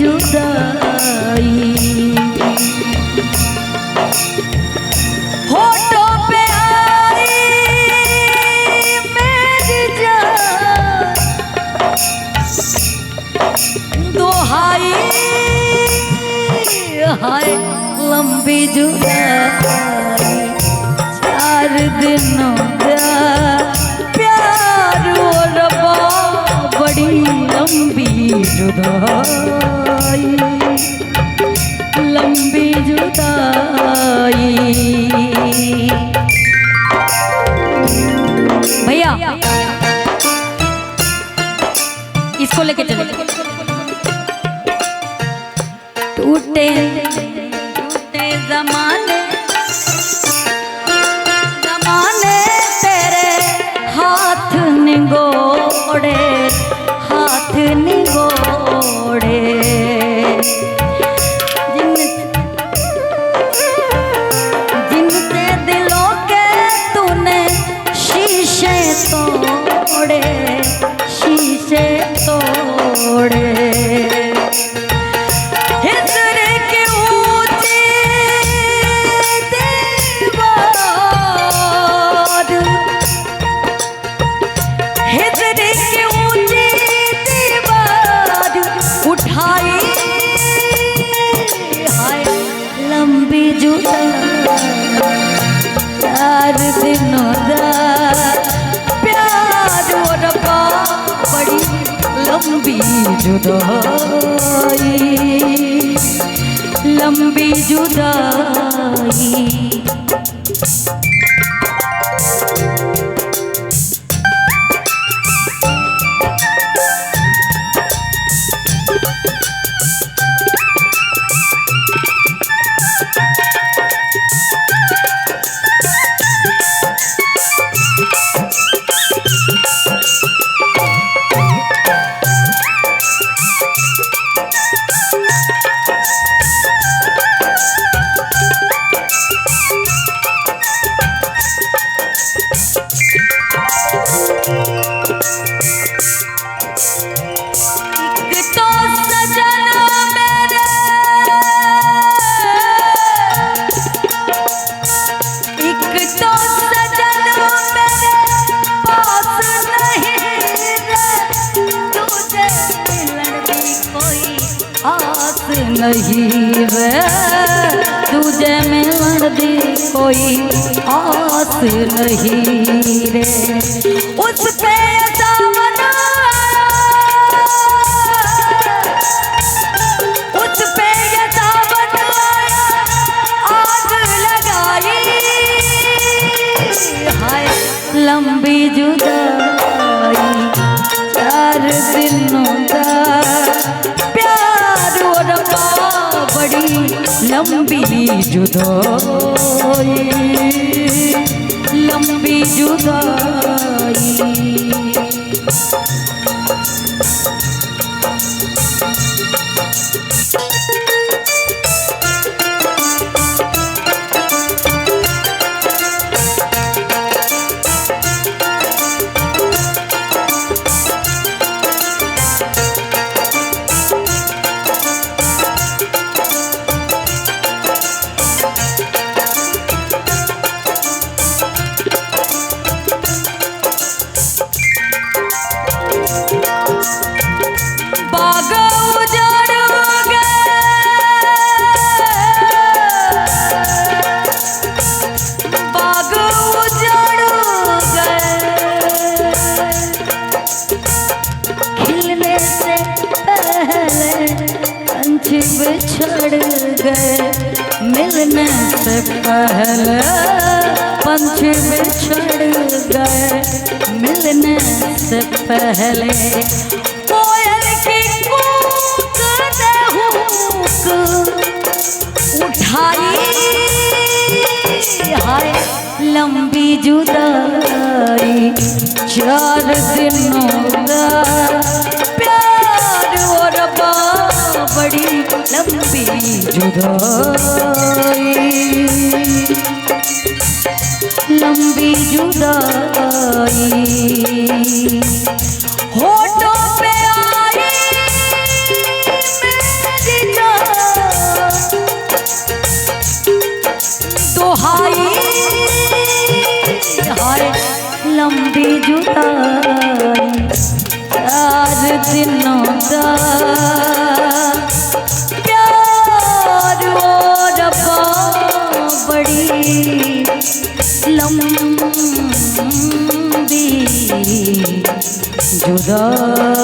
जुदाई। होठों पे आई मेरी जान, दोहाई हाय लंबी जुदाई। 4 दिनों का प्यार और बड़ी लंबी जुदाई, लंबी जुदाई। भैया इसको लेके चले। टूटे टूटे जमाने जमाने तेरे हाथ निगोड़े, हाथ निगोड़े। जिनसे दिलों के तूने शीशे तोड़े, शीशे तोड़े। चार दिनों दा प्यार और बड़ी लंबी जुदाई, लंबी जुदाई। नहीं रे तुझे मिलन दी कोई आस नहीं रे। उस पे दामन उस पे दामन आग लगाई, हाय लंबी जुदाई। 4 दिनों का बड़ी लंबी जुदाई, लंबी जुदाई। बिछड़ गए मिलने से पहले, पंछी बिछड़ गए मिलने से पहले। कोयल की कूक ने हुक उठाई, हाय लंबी जुदाई। 4 दिनों का प्यार और बड़ी लंबी जुदाई, लंबी जुदाई। होठों पे आई मेरी लंबी जुदाई 4 दिनों का प्यार ओ रब्बा बड़ी लंबी जुदाई।